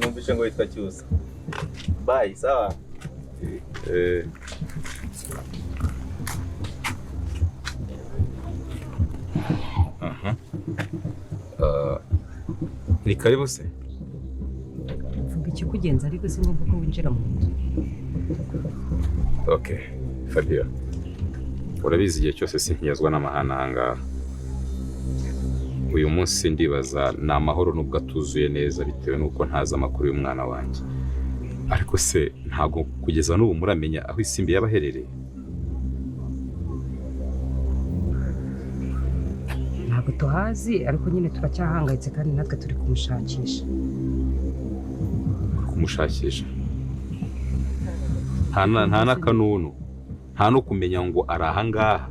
Numvise ngo yitwa Cyusa. Bye, sawa. Ni karibu se? Vuga iki kugenza ariko sinumva ko winjira mu nzu. Okay, Fabio. Urabizi igihe cyose sinkiyazwa n'amahana ahangaha. Uyu munsi ndibaza ni amahoro nubwo atuzuye neza bitewe nuko ntazi amakuru y'umwana wanjye. Ariko se ntago kugeza n'ubu muramenya aho Isimbi yabaherereye? Ntabwo tuhazi ariko nyine turacyahangayitse kandi natwe turi kumushakisha. Kumushakisha? Nta n'akanunu. Nta no kumenya ngo ari ahangaha.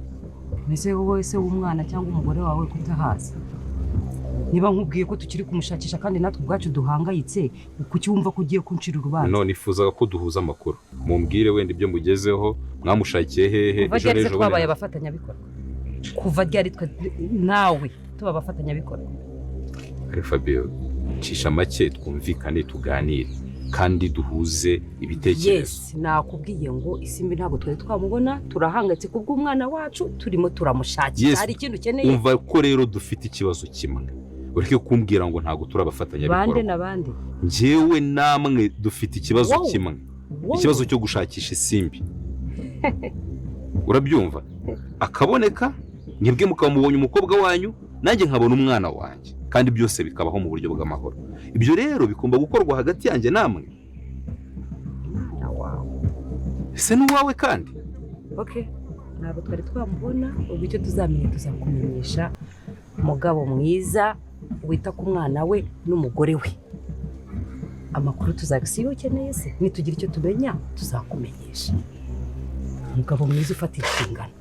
Mbese wowe se w'umwana cyangwa umugore wawe kutahazi? Niba nkubwiye ko tukiri kumushakisha kandi natwe ubwacu duhangayitse, kuki wumva ko ugiye kuncira urubanza? None nifuzaga ko duhuza amakuru. Mumbwire wenda ibyo mugezeho, mwamushakiye hehe ejo n'ejo. Twabaye abafatanyabikorwa. Kuva ryari twe nawe tuba abafatanyabikorwa. Ari Fabio, cisha make twumvikane tuganire kandi duhuze ibitekerezo. Yes, nakubwiye ngo Isimbi ntabwo twari twamubona, turahangayitse kubw'umwana wacu, turimo turamushakira. Yes, hari ikintu ukeneye? Umva ko rero dufite ikibazo kimwe. Ureke kumbwira ngo ntago turabafatanyabikorwa. Bande nabandi. Njyewe namwe dufite ikibazo kimwe. Ikibazo cyo gushakisha Isimbi. Urabyumva? Akaboneka, mwebwe mukamubonye umukobwa wanyu, nanjye nkabona umwana wanjye, kandi byose bikabaho mu buryo bw'amahoro. Ibyo rero bikumba gukorwa hagati yanjye namwe. Ese n'uwawe kandi? Okay, ntabwo twari twamubona, ubwo icyo tuzamenye tuzakumenyesha. Mugabo mwiza wita ku mwana we n'umugore we. Amakuru tuzagisiyo ukeneye se, nitugira icyo tumenya tuzakumenyesha. Mugabo mwiza ufata inshingano.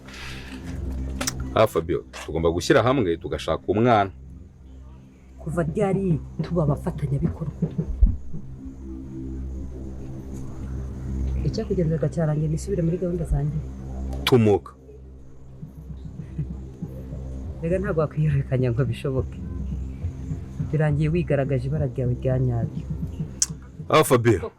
Fabio, tugomba gushyira hamwe tugashaka umwana. Kuva ryari tuba abafatanyabikorwa? Icyakugenzaga cyarangiye nisubire muri gahunda zanjye. Tumuka. Rega ntabwo wakwiyerekanya ngo bishoboke. Birangiye wigaragaje ibara ryawe rya nyaryo. Fabio.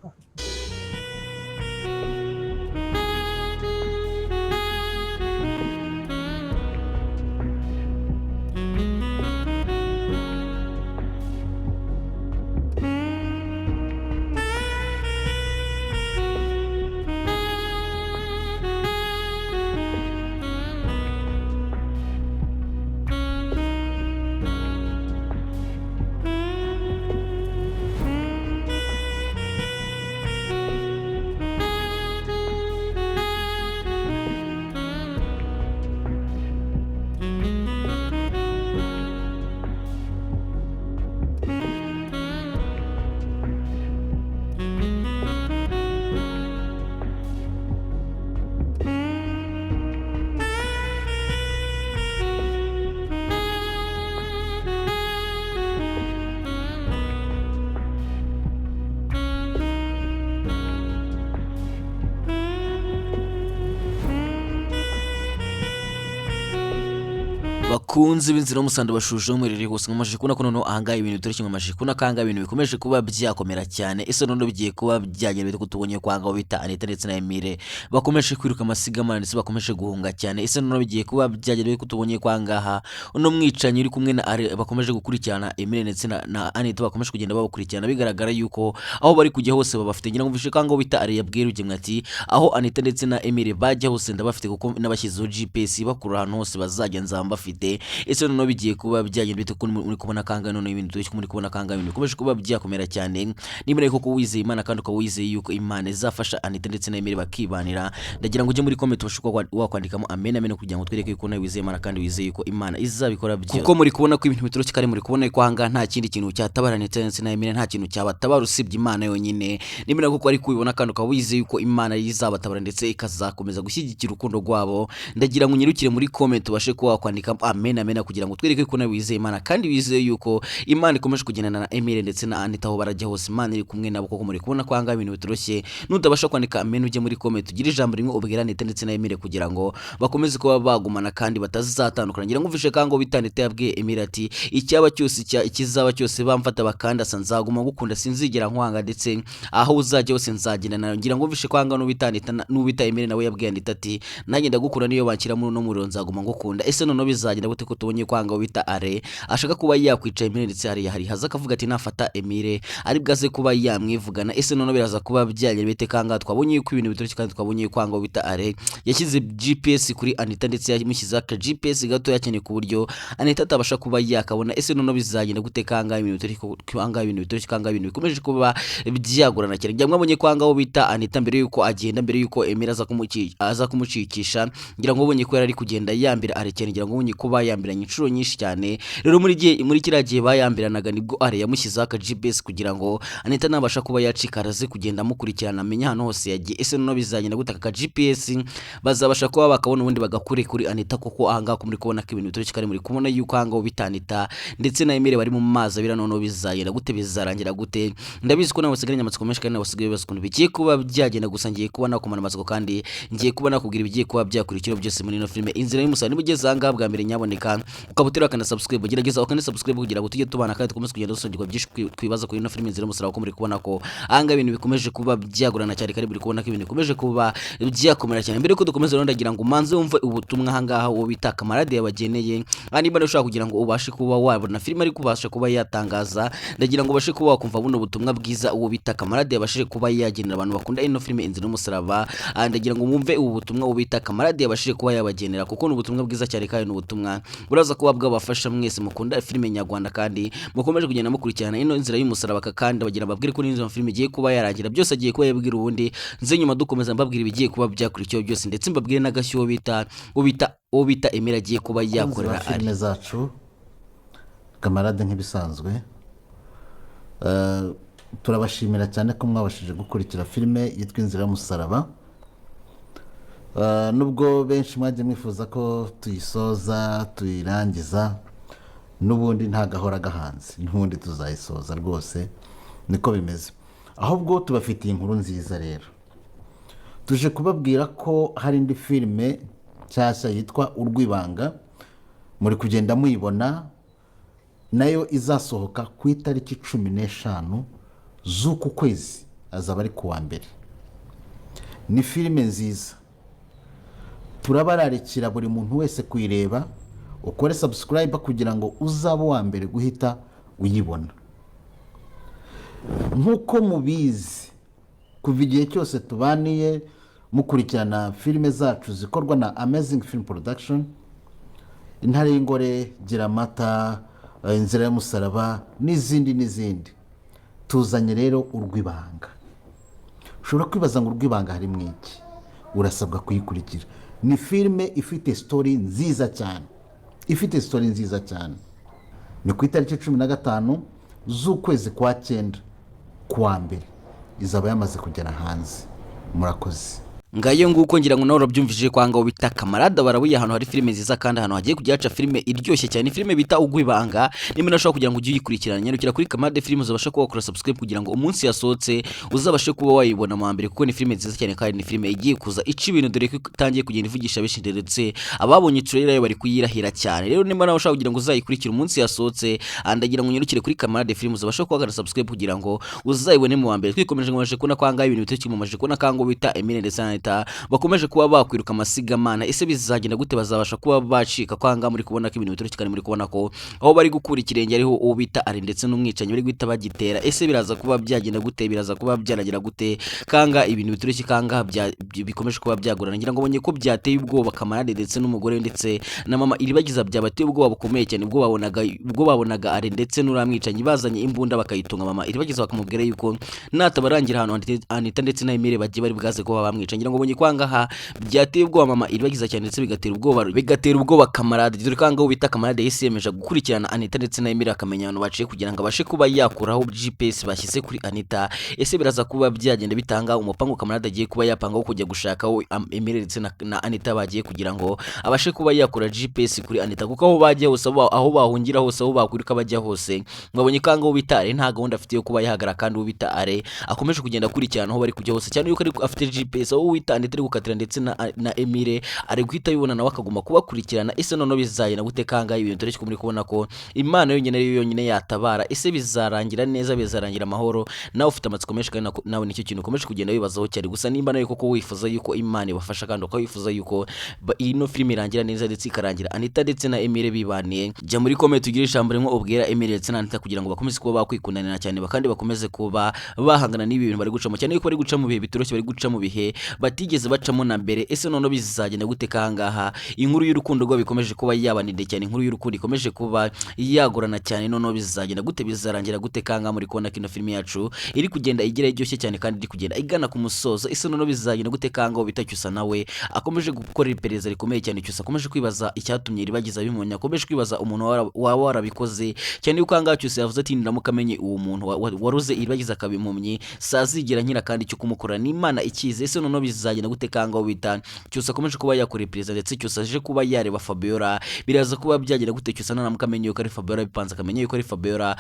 bakunze b'inzira y'umusanda bashuje umurire hose ngamaje kubona ko noneho ahangaye ibintu bitari kimwe amaje kubona kanga ibintu bikomeje kuba byakomera cyane. Ese none bigiye kuba byagenda bite kutubonye kwanga bita Anita ndetse na Emile bakomeje kwiruka amasigamana ndetse bakomeje guhunga cyane. Ese none bigiye kuba byagenda bite kutubonye kwangaha uno mwicanyi uri kumwe na Ari bakomeje gukurikirana Emile ndetse na Anita bakomeje kugenda babakurikirana bigaragara yuko aho bari kujya hose babafite. Ngira ngo mvishe kwanga bita Ari yabwiye Rugemwe ati aho Anita ndetse na Emile bajya hose ndabafite kuko nabashyizeho GPS bakura ahantu hose bazajya nzamba bafite. Ese none bigiye kuba byagenda bite ko muri kubona kanga none ibintu turi muri kubona kanga ibintu bikomeje kuba byakomera cyane. Nimere ko wizeye Imana kandi ukawizeye yuko Imana izafasha Anita ndetse na Emile bakibanira. Ndagira ngo uje muri comment bashukwa wakwandikamo amen amen kugira ngo twereke yuko nawe wizeye Imana kandi wizeye yuko Imana izabikora byose. Kuko muri kubona ko ibintu bitoroshye kandi muri kubona ko hanga nta kindi kintu cyatabara ndetse na Emile nta kintu cyabatabara usibye Imana yonyine. Nimere ko ari kubibona kandi ukawizeye yuko Imana izabatabara ndetse ikazakomeza gushyigikira urukundo rwabo. Ndagira ngo unyirukire muri comment bashe ko wakwandika amen amena amena kugira ngo twereke ko nawe wizeye Imana kandi wizeye yuko Imana ikomeje kugendana na Emile ndetse na Anita aho barajya hose Imana iri kumwe nabo koko muri kubona ko ahangaha ibintu bitoroshye nutabasha kwandika amena ujye muri comment ugire ijambo rimwe ubwira Anita ndetse na Emile kugira ngo bakomeze kuba bagumana kandi batazatandukana ngira ngo mvishe kango bitandite yabwiye Emile ati icyaba cyose ikizaba cyose bamfata bakandasa nzaguma gukunda sinzigera nkwanga ndetse aho uzajya hose nzagenda nayo ngira ngo mvishe kwanga n'ubita Emile nawe yabwiye Anita ati nanjye ndagukunda niyo banshyira muri no muriro nzaguma ngukunda ese none bizagenda gute ko tubonye kwanga ubita Are ashaka kuba yakwica Emile ndetse hari haza akavuga ati nafata Emile ari bwaze kuba yamwivugana ese none biraza kuba byagera bite kanga twabonye yuko ibintu bitoroshye kandi twabonye kwanga ubita Are yashyize GPS kuri Anita ndetse yamushyize aka GPS gato yakeneye ku buryo Anita atabasha kuba yakabona ese none bizagenda gute kanga ibintu bitoroshye kanga ibintu bikomeje kuba byagorana cyane ngira mwabonye kwanga aho bita Anita mbere yuko agenda mbere yuko Emile aza kumucikisha ngira ngo ubonye ko yari kugenda yambira Are cyane ngira ngo ubonye ko bayambiranye inshuro nyinshi cyane rero muri kiriya gihe bayambiranaga nibwo Are yamushyizeho aka GPS kugira ngo Anita nabasha kuba yacika araze kugenda amukurikirana amenya hano hose yagiye ese none bizagenda gute aka GPS bazabasha kuba bakabona ubundi bagakure kuri Anita kuko ahangaha muri kubona ko ibintu bitoroshye kandi muri kubona yuko ahangaho bita Anita ndetse na Emile bari mu mazi abira none bizagenda gute bizarangira gute ndabizi ko nawe usigaranye amatsiko menshi kandi nawe usigaye bibaza ukuntu bigiye kuba byagenda gusa ngiye kuba nakumana amatsiko kandi ngiye kuba nakubwira ibigiye kuba byakurikira byose muri ino filime inzira y'umusarani niba ugeze ahangaha bwa mbere nyaboneka ukabutera akana subscribe gerageza ukane subscribe kugira ngo tujye tubana kandi dukomeze kugenda dusongirwa byinshi twibaza kuri ino filime inzira y'umusarani uko muri kubona ko ahangaha ibintu bikomeje kuba byagorana cyane kandi muri kubona ko ibintu bikomeje kuba byakomera cyane mbere ko dukomeza rero ndagira ngo umanze wumve ubutumwa ahangaha uwo bita kamarade yabageneye niba ushaka kugira ngo ubashe kuba wabona filime ariko ubashe kuba yatangaza ndagira ngo ubashe kuba wakumva buno butumwa bwiza uwo bita kamarade yabashije kuba yagenera abantu bakunda ino filime inzira y'umusaraba ndagira ngo mwumve ubu butumwa uwo bita kamarade yabashije kuba yabagenera kuko ni ubutumwa bwiza cyane kandi ni ubutumwa buraza kuba bwabafasha mwese mukunda filime nyarwanda kandi mukomeje kugenda mukurikirana ino inzira y'umusaraba kandi bagira babwire ko n'inzo filime igiye kuba yarangira byose agiye kuba yabwira ubundi nze nyuma dukomeza mbabwira ibigiye kuba byakurikiyeho byose ndetse mbabwire n'agashyo bita Emile agiye kuba yakorera filime zacu kamarade nk'ibisanzwe turabashimira cyane ko mwabashije gukurikira filime yitwa inzira y'umusaraba nubwo benshi mwagiye mwifuza ko tuyisoza tuyirangiza n'ubundi nta gahora gahanze n'ubundi tuzayisoza rwose niko bimeze ahubwo tubafitiye inkuru nziza rero tuje kubabwira ko hari indi filime nshyashya yitwa Urwibanga muri kugenda muyibona nayo izasohoka ku itariki 15 z'uku kwezi azaba ari kuwa mbere ni filime nziza turabararikira buri muntu wese kuyireba ukore subscribe kugira ngo uzaba wa mbere guhita uyibona nkuko mubizi kuva igihe cyose tubaniye mukurikirana filime zacu zikorwa na Amazing Film Production Intare y'Ingore Giramata Inzira y'Umusaraba n'izindi tuzanye rero Urwibanga ushobora kwibaza ngo Urwibanga hari mwiki urasabwa kuyikurikira ni filime ifite story nziza cyane ni ku itariki 15 z'ukwezi kwa 9 kuwa mbere izaba yamaze kugera hanze murakoze ngayo nguko ngira ngo nawe urabyumvije kwanga ngo bita kamarada barabuye ahantu hari filime nziza kandi ahantu hagiye kujyaca filime iryoshye cyane filime bita Urwibanga nimba nashaka kugira ngo ujye uyikurikirana nyarukira kuri Kamarade Films uzabasha kuba wakora subscribe kugira ngo umunsi yasohotse uzabashe kuba wayibona mu mbere kuko ni filime nziza cyane kandi ni filime igiye kuza ica ibintu dore ko itangiye kugenda ivugisha benshi ndetse ababonye trailer bari kuyirahira cyane rero nimba nawe ushaka kugira ngo uzayikurikire umunsi yasohotse andagira ngo nyarukire kuri Kamarade Films uzabasha kuba wakora subscribe kugira ngo uzayibone mu mbere twikomeje ngo baje kubona kwanga ibintu biteke mu maje kubona kango bita Emile ndetse bakomeje kuba bakwiruka amasigamana ese bizagenda gute bazabasha kuba bacika kwanga muri kubona ko ibintu bitoroshye kandi muri kubona ko aho bari gukura ikirenge ariho ubita Are ndetse n'umwicanyi bari guhita bagitera ese biraza kuba byagenda gute biraza kuba byaragira gute kanga ibintu bitoroshye kanga bikomeje kuba byagorana ngira ngo bonye ko byateye ubwoba Kamarade ndetse n'umugore ndetse na mama iribagiza byabateye ubwoba bukomeye cyane ubwo babonaga Are ndetse n'uramwicanyi bazanye imbunda bakayitunga mama iribagiza bakamubwira yuko natabarangira ahantu Anita ndetse na Emile bagiye bari bwaze ko bamwica ngira ngo ngo bonye kwangaha byateye ubwoba mama iribagiza cyane ndetse bigatera ubwoba kamarade, dore ko ahangaha bita kamarade yahise yemeje gukurikirana Anita ndetse na Emile akamenya abantu baciye kugira ngo abashe kuba yakuraho GPS bashyize kuri Anita. Ese biraza kuba byagenda bitanga umupango kamarade agiye kuba yapanga wo kujya gushakaho Emile ndetse na Anita bagiye kugira ngo abashe kuba yakura GPS kuri Anita, kuko aho bagiye hose aho bahungira hose aho bakwiruka bajya hose mwabonye ko ahangaha bita Are nta gahunda afite yo kuba yahagara, kandi uwo bita Are akomeje kugenda akurikirana aho bari kujya hose, cyane yuko afite GPS aho wita Anita ari gukatira ndetse na Emile ari guhita yibona nawe akaguma kubakurikirana. Ese none bizagenda gute kanga ibintu tureke muri kubona ko Imana yonyine ariyo yonyine yatabara? Ese bizarangira neza, bizarangira amahoro? Nawe ufite amatsiko menshi kandi nawe nicyo kintu ukomeje kugenda wibazaho cyane. Gusa nimba nawe koko wifuza yuko Imana ibafasha kandi ukaba wifuza yuko ino filime irangira neza ndetse ikarangira Anita ndetse na Emile bibaniye, jya muri comment ugire ijambo rimwe ubwira Emile ndetse na Anita kugira ngo bakomeze kuba bakwikundanira cyane kandi bakomeze kuba bahangana n'ibi bintu bari gucamo, cyane yuko bari guca mu bihe bitoroshye, bari guca mu bihe batigeze bacamo na mbere. Ese none bizagenda gute kangaha? Inkuru y'urukundo rwo bikomeje kuba yabaninde cyane, inkuru y'urukundo ikomeje kuba yagorana cyane, none bizagenda gute, bizarangira gute kanga? Muri kubona kino filime yacu iri kugenda igira iryoshye cyane kandi iri kugenda igana ku musozo. Ese none bizagenda gute kanga? Bita Cyusa nawe akomeje gukora iperereza rikomeye cyane. Cyusa akomeje kwibaza icyatumye iribagiza bimunya, akomeje kwibaza umuntu waba warabikoze, cyane yuko kanga Cyusa yavuze ati ndamuka amenye uwo muntu waruze iribagiza akabimpumyi sazigera nkira kandi cyo kumukora n'Imana ikize. Ese none bizagenda gute kanga? Bita Cyusa akomeje kuba yakora iperereza ndetse Cyusa aje kuba yareba Fabiola, biraza kuba byagera gute Cyusa nanamuka amenye yuko ari Fabiola bipanze, akamenya yuko ari Fabiola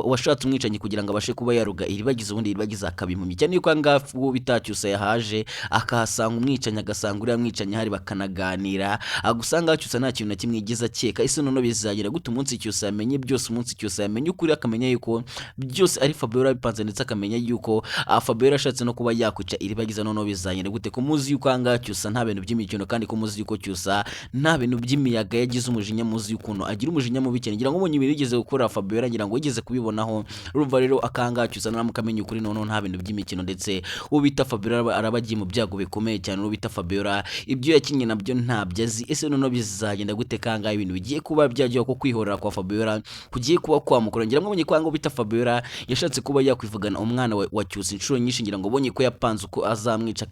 washatse umwicanyi kugira ngo abashe kuba yaruga iribagiza, ubundi iribagiza akabimpumyi, cyane yuko kanga uwo bita Cyusa yahaje akahasanga umwicanyi, agasanga uriya mwicanyi hari bakanaganira, agusanga Cyusa nta kintu na kimwe yigiza akeka. Ese none bizagira gute umunsi Cyusa yamenye byose, umunsi Cyusa yamenye ukuri, akamenya yuko byose ari Fabiola bipanze ndetse akamenya yuko Fabiola ashatse no kuba yakwica iribagiza, none bizagira gute ko muzi yuko kanga Cyusa nta bintu by'imikino, kandi ko muzi yuko Cyusa nta bintu by'imiyaga yagize umujinya, muzi yuko agira umujinya mubi cyane, ngira ngo umunye birigeze gukora Fabiola, ngira ngo yigeze kubibonaho. Urumva rero akanga Cyusa naramukamenya ukuri, none nta bintu by'imikino, ndetse uwo bita Fabiola arabagiye mu byago bikomeye cyane. Uwo bita Fabiola ibyo yakinye nabyo ntabyo azi. Ese none bizagenda gute kanga? Ibintu bigiye kuba byajyaho ko kwihorera kwa Fabiola kugiye kuba kwamukora, ngira ngo umunye kwanga bita Fabiola yashatse kuba yakwivugana umwana wa Cyusa inshuro nyinshi, ngira ngo bonye ko yapanze uko azamwica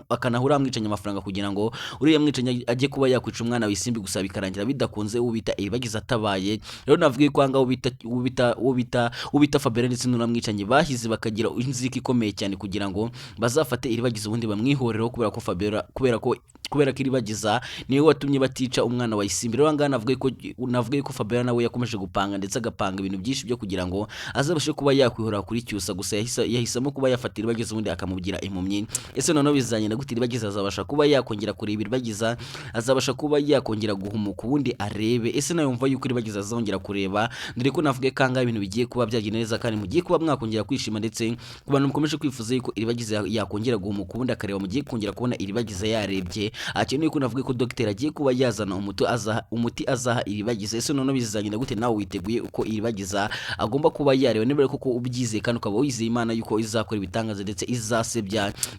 akanahura amwicanye amafaranga kugira ngo uriya mwicanye ajye kuba yakwica umwana w'isimbi, gusa bikarangira bidakunze. Ubita iribagiza atabaye. Rero navuga ko anga ubita Fabiola ndetse n'uramwicanye bahize bakagira inzika ikomeye cyane kugira ngo bazafate iribagiza ubundi bamwihoreraho, kubera ko Fabiola kubera ko iribagiza niwe watumye batica umwana wa Isimbi. Rero ngana navuga ko Fabiola nawe yakomeje gupanga ndetse agapanga ibintu byinshi byo kugira ngo azabashe kuba yakwihora kuri Cyusa, gusa yahisemo kuba yafatira iribagiza ubundi akamubwira impumyi. Ese none bizanye na gute iribagiza azabasha kuba yakongera kureba iribagiza, azabasha kuba yakongera guhumuka ubundi arebe? Ese nawe yumva yuko iribagiza azongera kureba? Dore ko navuga kanga ibintu bigiye kuba byagenda neza kandi mugiye kuba mwakongera kwishima, ndetse ku bantu mukomeje kwifuza yuko iribagiza yakongera guhumuka ubundi akareba, mugiye kongera kubona iribagiza yarebye. Akeneye ko navuga ko dogiteri agiye kuba yazana umuti azaha iribagiza. Ese none bizagenda gute? Nawe witeguye uko iribagiza agomba kuba yareba? Niba koko ubyizeye kandi ukaba wizeye Imana yuko izakora ibitangaza ndetse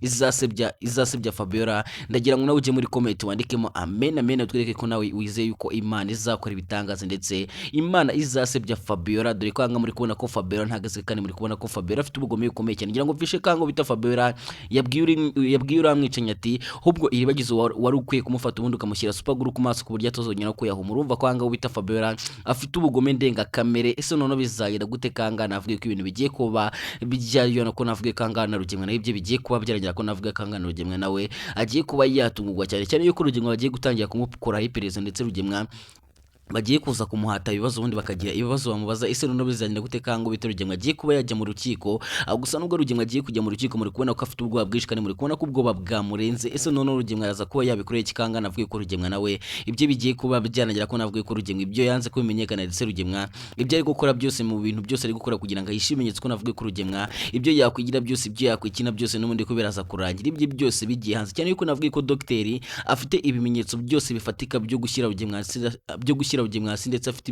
izasebya Fabiola, ndagira ngo nawe ujye muri comment wandikemo amen amen, utwereke ko nawe wizeye yuko Imana izakora ibitangaza ndetse Imana izasebya Fabiola. Dore ko anga muri kubona ko Fabiola ntagaze kandi muri kubona ko Fabiola afite ubugome bukomeye cyane, ngira ngo mfishe kango bita Fabiola yabwiye uramwicanye ati ahubwo iribagiza wari ukwiye kumufata ubundi ukamushyira supaguru ku maso ku buryo atazongera ko yahuma. Urumva ko anga bita Fabiola afite ubugome ndenga kamere. Ese none bizagenda gute kanga? Navuga ko ibintu bigiye kuba bijyana ko navuga kanga na Rugemwe nawe ibyo bigiye kuba byaragira ko navuga kanga na Rugemwe nawe agiye kuba yatungurwa cyane yuko Rugemwe bagiye gutangira kumukora iperereza, ndetse Rugemwe bagiye kuza kumuhata ibibazo ubundi bakagira ibibazo bamubaza. Ese none bizagenda gute kanga? Bita Rugemwe agiye kuba yajya mu rukiko, gusa nubwo Rugemwe agiye kujya mu rukiko muri kubona ko afite ubwoba bwinshi kandi muri kubona ko ubwoba bwamurenze. Ese none Rugemwe araza kuba yabikoreye kikanga? Navuga ko Rugemwe nawe ibyo bigiye kuba byanagira ko navuga ko Rugemwe ibyo yanze kubimenyekana, ndetse Rugemwe ibyo ari gukora byose mu bintu byose ari gukora kugira ngo ahishe ibimenyetso ko navuga ko Rugemwe ibyo yakwigira byose, ibyo yakwikina byose n'ubundi ko biraza kurangira ibyo byose bigiye hanze, cyane yuko navuga ko dogiteri afite ibimenyetso byose bifatika byo gushyira gushyira Rugemwa hasi ndetse afite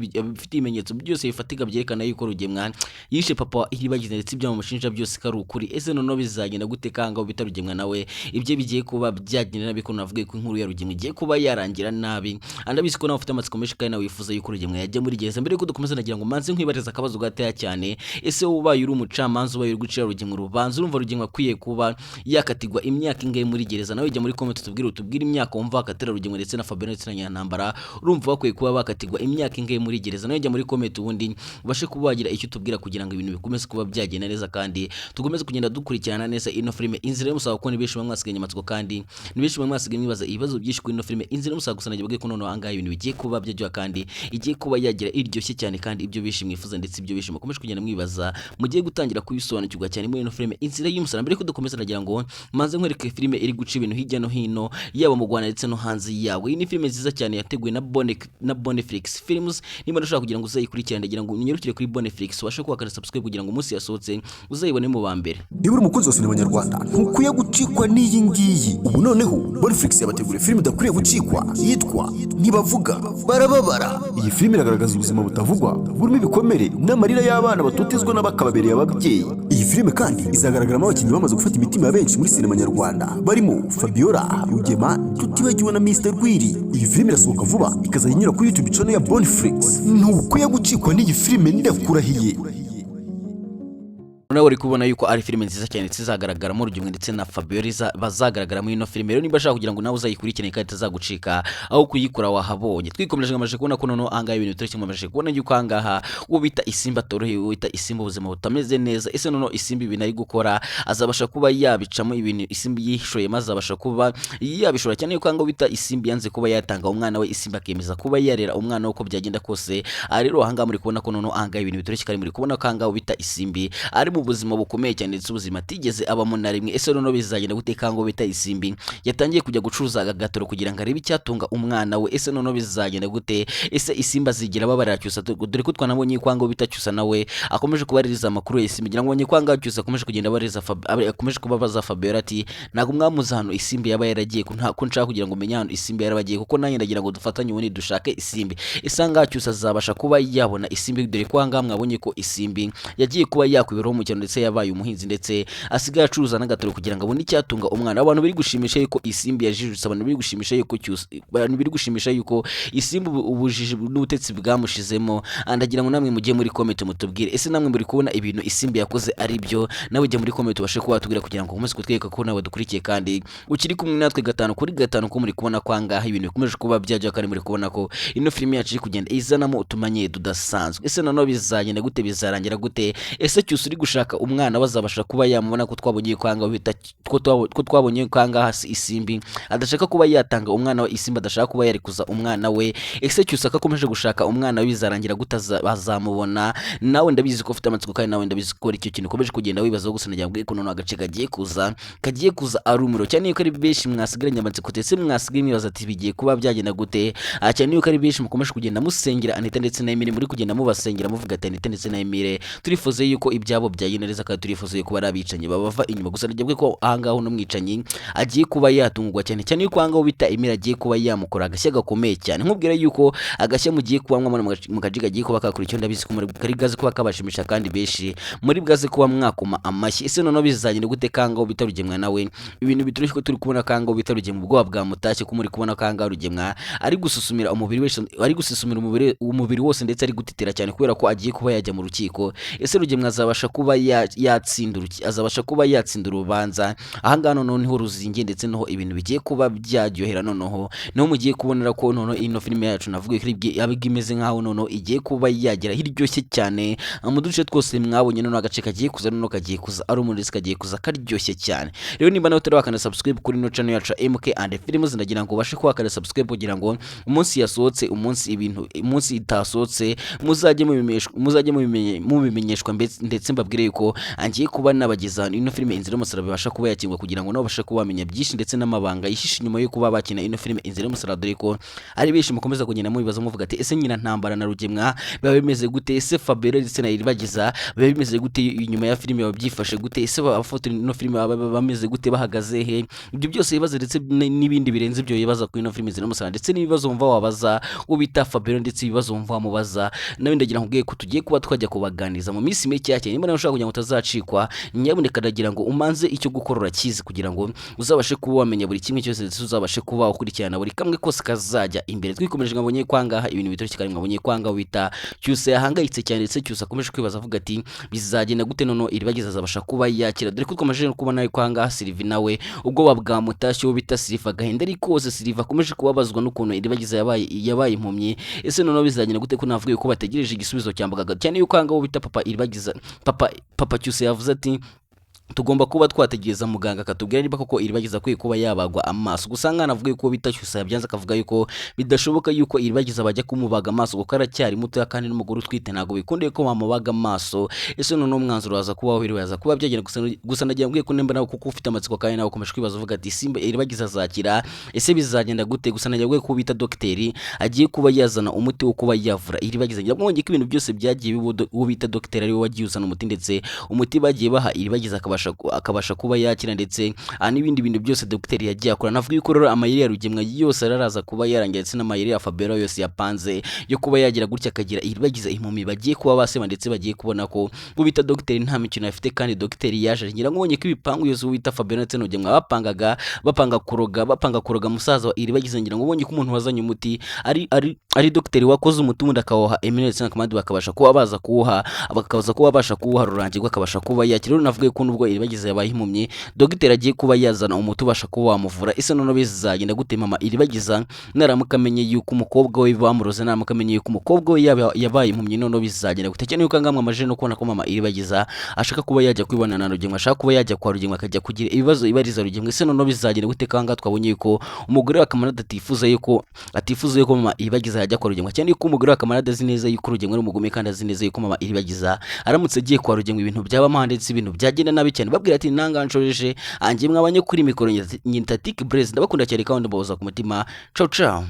ibimenyetso byose bifatika byerekana yuko Rugemwa yishe papa wa Iribagiza ndetse ibyo bamushinja byose ko ari ukuri. Ese noneho bizagenda gute kanga bita Rugemwa nawe ibyo bigiye kuba byagenda nabi ko navuga ko inkuru ya Rugemwa igiye kuba yarangira nabi. Andabizi ko nawe ufite amatsiko menshi kandi nawe wifuza yuko Rugemwa yajya muri gereza. Mbere yuko dukomeza nagira ngo manze nkwibariza akabazo gataya cyane, ese ubaye uri umucamanza ubaye uri gucira Rugemwa urubanza, urumva Rugemwa akwiye kuba yakatigwa imyaka ingahe muri gereza? Nawe jya muri comment utubwire imyaka wumva akatira Rugemwa ndetse na Fabien ndetse na Nyantambara, urumva bakwiye kuba bakatigwa imyaka ingahe muri gereza? Nawe jya muri comment ubundi ubashe kuba wagira icyo tubwira kugira ngo ibintu bikomeze kuba byagenda neza kandi tugomeze kugenda dukurikirana neza ino filime Inzira y'Umusaraba, ko ni benshi mwasigaye amatsiko kandi ni benshi mwasigaye mwibaza ibibazo byinshi kuri ino filime Inzira y'Umusaraba. Gusa nagiye ko noneho angahe ibintu bigiye kuba byajya kandi igiye kuba yagira iryoshye cyane kandi ibyo bishi mwifuza ndetse ibyo bishi mukomeje kugenda mwibaza mugiye gutangira kubisobanukirwa cyane muri ino filime Inzira y'Umusaraba. Mbere ko dukomeza nagira ngo manze nkwereke filime iri guca ibintu hirya no hino yaba mu Rwanda ndetse no hanze yawe. Iyi ni filime nziza cyane yateguwe na Boneflix Films. Niba ushaka kugira ngo uzayikurikirane ndagira ngo unyarukire kuri Boneflix ubashe kuba subscribe kugira ngo umunsi yasohotse uzayibone mu bambere. Niba uri umukunzi wa sinema nyarwanda ntukwiye gucikwa n'iyi ngiyi. Ubu noneho Boneflix yabateguriye filime idakwiye gucikwa yitwa Ntibavuga Barababara. Iyi filime iragaragaza ubuzima butavugwa burimo ibikomere n'amarira y'abana batotezwa n'abakababereye ababyeyi. Iyi filime kandi izagaragaramo abakinnyi bamaze gufata imitima ya benshi muri sinema nyarwanda barimo Fabiola, Rugema, tutibagiwe na Mr Rwiri. Iyi filime irasohoka vuba ikazajya inyura kuri YouTube channel ya Boneflix. Ntukwiye gucikwa n'iyi filime ndakurahiye. Nawe uri kubona yuko ari filime nziza cyane zizagaragaramo Rugemwa ndetse na Fabiola bazagaragara muri ino filime. Rero niba ushaka kugira ngo nawe uzayikurikirane kandi itazagucika aho kuyikura wahabonye. Twikomeje ngamaje kubona ko noneho angahe ibintu bitari kimamaje kubona yuko angaha uwo bita Isimba torohe, uwo bita Isimba ubuzima butameze neza. Ese noneho Isimba ibintu ari gukora azabasha kuba yabicamo ibintu Isimba yishoye maze abasha kuba yabishora cyane yuko angaho bita Isimba yanze kuba yatanga umwana we, Isimba akemeza kuba yarera umwana uko byagenda kose. Rero ahangaha muri kubona ko noneho angahe ibintu bitari kikari muri kubona ko angaho bita Isimba ari mu buzima bukomeye cyane ndetse ubuzima atigeze abamo na rimwe. Ese noneho bizagenda guteka ngo bita Isimbi yatangiye kujya gucuruza agatoro kugira ngo arebe icyatunga umwana we. Ese noneho bizagenda gute? Ese Isimba zigira babarira Cyusa, dore ko twanabonye kwango bita Cyusa nawe akomeje kubaririza amakuru ya Isimbi, ngira ngo bonye kwanga Cyusa akomeje kugenda baririza akomeje kubabaza Fabiola ati ntago mwamuza hano Isimbi yaba yaragiye ko nshaka kugira ngo menye hano Isimbi yarabagiye kuko nanjye ndagira ngo dufatanye ubundi dushake Isimbi. Isanga Cyusa azabasha kuba yabona Isimbi, dore ko anga mwabonye ko Isimbi yagiye kuba yakwiberaho mu cyaro ndetse yabaye umuhinzi ndetse asigaye acuruza n'agatoro kugira ngo abone icyatunga umwana. Abantu biri gushimisha yuko Isimbi yajijutse, abantu biri gushimisha yuko Cyusa, abantu biri gushimisha yuko Isimbi ubujiji n'ubutetsi bwamushizemo. Ndagira ngo namwe mujye muri comment mutubwire ese namwe muri kubona ibintu Isimbi yakoze ari byo? Nawe ujya muri comment ubashe kuba watubwira kugira ngo ukomeze kutwereka ko nawe dukurikiye kandi ukiri kumwe natwe 5 kuri 5 ko muri kubona kwangaha ibintu bikomeje kuba byajya kandi muri kubona ko ino filime yacu iri kugenda izanamo utumanye tudasanzwe. Ese noneho bizagenda gute, bizarangira gute? Ese Cyusa uri gushaka umwana bazabasha kuba yamubona ko twabonye kwanga bita ko twabonye kwanga hasi Isimbi adashaka kuba yatanga umwana we, Isimbi adashaka kuba yarikuza umwana we. Ese Cyusa akomeje gushaka umwana we bizarangira bazamubona? Nawe ndabizi ko ufite amatsiko kandi nawe ndabizi ko icyo kintu ukomeje kugenda wibaza gusa nagira ngo noneho agace kagiye kuza ari umuro cyane yuko ari benshi mwasigaranye amatsiko ndetse mwasigaye mwibaza ati bigiye kuba byagenda gute. Cyane yuko ari benshi mukomeje kugenda musengera Anita ndetse na Emile, muri kugenda mubasengera muvuga ati Anita ndetse na Emile turifuze yuko ibyabo byagenda neza kandi turifuze yuko bari abicanyi babava inyuma. Gusa nagiye ko ahangaho no mwicanyi agiye kuba yatungurwa cyane yuko ahangaho bita Emile agiye kuba yamukora agashya gakomeye cyane. Nkubwira yuko agashya mugiye kuba mwamana mu kajiga agiye kuba kakora icyo ndabizi ko muri kari gaze kuba kabashimisha kandi benshi muri bwaze kuba mwakoma amashyi. Ese noneho bizagenda gute kangaho bita Rugemwa nawe ibintu bituri ko turi kubona kangaho bita Rugemwa ubwoba bwa mutashye ko muri kubona kangaho Rugemwa ari gususumira umubiri wese, ari gususumira umubiri wose ndetse ari gutitira cyane kubera ko agiye kuba yajya mu rukiko. Ese Rugemwa azabasha kuba azabasha kuba yatsinda urubanza? Ahangaha noneho niho ruzingiye ndetse noneho ibintu bigiye kuba byaryohera. Noneho niho mugiye kubonera ko noneho ino filime yacu navuga ko yabiga imeze nkaho noneho igiye kuba yagira hiryoshye cyane mu duce twose mwabonye. Noneho agace kagiye kuza noneho kagiye kuza ari umurisi kagiye kuza karyoshye cyane. Rero niba nawe utari wakanda subscribe kuri ino channel yacu MK and Films ndagira ngo ubashe kwakanda subscribe kugira ngo umunsi yasohotse, umunsi itasohotse muzajye mubimenyeshwa ndetse mbabwire yuko angiye kuba nabageza ino filime Inzira y'umusaraba ibasha kuba yakingwa kugira ngo nabo babashe kuba bamenya byinshi ndetse n'amabanga yishishe inyuma yo kuba bakina ino filime Inzira y'umusaraba, dore ko ari benshi mukomeza kugenda mubibaza muvuga ati ese nyina ntambara na Rugemwa biba bimeze gute, ese Fabiola ndetse na Iribagiza biba bimeze gute inyuma ya filime babyifashe gute, ese abafotora ino filime baba bameze gute bahagaze he. Ibyo byose bibaza ndetse n'ibindi birenze ibyo bibaza kuri ino filime Inzira y'umusaraba ndetse n'ibibazo wumva wabaza ubita Fabiola ndetse ibibazo wumva wamubaza nawe ndagira ngo ko tugiye kuba twajya kubaganiza mu minsi mike yake. Niba nawe ushaka kugira ngo utazacikwa, nyabuneka ndagira ngo umanze icyo gukorora kizi kugira ngo uzabashe kuba wamenya buri kimwe cyose ndetse uzabashe kuba ukurikirana buri kamwe kose kazajya imbere. Twikomeje ngabonye kwangaha ibintu bitoroshye kandi ngabonye kwanga wita Cyusa yahangayitse cyane ndetse Cyusa akomeje kwibaza avuga ati bizagenda gute nono Iribagiza azabasha kuba yakira, dore ko twameje kubona nawe kwanga Sylvie nawe ubwo bwamutashye bita Sylvie agahinda ari kose. Sylvie akomeje kubabazwa n'ukuntu Iribagiza yabaye impumyi, ese nono bizagenda gute ko navuga yuko bategereje igisubizo cyambaga cyane yuko anga bita papa Iribagiza papa Cyusa yavuze ati tugomba kuba twategereza muganga akatubwira niba koko Iribagiza kwiye kuba yabagwa amaso. Gusa ngana avuga yuko bita Cyusa yabyanze akavuga yuko bidashoboka yuko Iribagiza bajya kumubaga amaso kuko aracyari muto kandi n'umugore utwite ntago bikundeye ko bamubaga amaso. Ese none umwanzuro waza kuba wiriwe yaza kuba byagenda gusa nagiye mbwiye ko nemba nawe kuko ufite amatsiko kandi nawe ukomeje kwibaza uvuga ati simba Iribagiza azakira ese bizagenda gute. Gusa nagiye mbwiye ko bita dogiteri agiye kuba yazana umuti wo kuba yavura Iribagiza. Ngira mwonge ko ibintu byose byagiye bita dogiteri ari we wagiye uzana umuti ndetse umuti bagiye baha Iribagiza akabasha kuba yakira ndetse n'ibindi bintu byose dogiteri yagiye akora. Navuga yuko rero amayeri ya Rugemwa yose araraza kuba yarangiye ndetse n'amayeri ya Fabiola yose yapanze yo kuba yagira gutya akagira Iribagiza impumi bagiye kuba basema ndetse bagiye kubona ko bita dogiteri nta mikino afite kandi dogiteri yaje. Ngira mwonye ko ibipangu yose bita Fabiola ndetse n'Urugemwa bapanga kuroga musaza wa Iribagiza. Ngira mwonye ko umuntu wazanye umuti ari dogiteri wakoze umuti akawoha Emile ndetse n'akamadi bakabasha kuba baza kuwuha bakaza kuba babasha kuwuha Rurangirwa akabasha kuba yakira. Rero navuga ko nubwo Iribagiza yabaye impumyi dogiteri agiye kuba yazana umuti ubasha kuba wamuvura. Ese none bizagenda gute mama Iribagiza naramuka amenye yuko umukobwa we bamuroze, naramuka amenye yuko umukobwa we yabaye impumyi none bizagenda gute. Cyane yuko ngamwe amaje no kubona ko mama Iribagiza ashaka kuba yajya kwibana na Rugemwa, ashaka kuba yajya kwa Rugemwa akajya kugira ibibazo ibariza Rugemwa. Ese none bizagenda gute kanga twabonye yuko umugore wa Kamarade atifuza yuko mama Iribagiza yajya kwa Rugemwa, cyane yuko umugore wa Kamarade azi neza yuko Rugemwa ari umugome kandi azi neza yuko mama Iribagiza aramutse agiye kwa Rugemwa ibintu byaba ndetse ibintu byagenda nabi cyane. Babwira ati nanganshoreje anjye mwabanye kuri mikoro Nyintatike Blaze ndabakunda cyane kandi mbahoza ku mutima. Ciao ciao.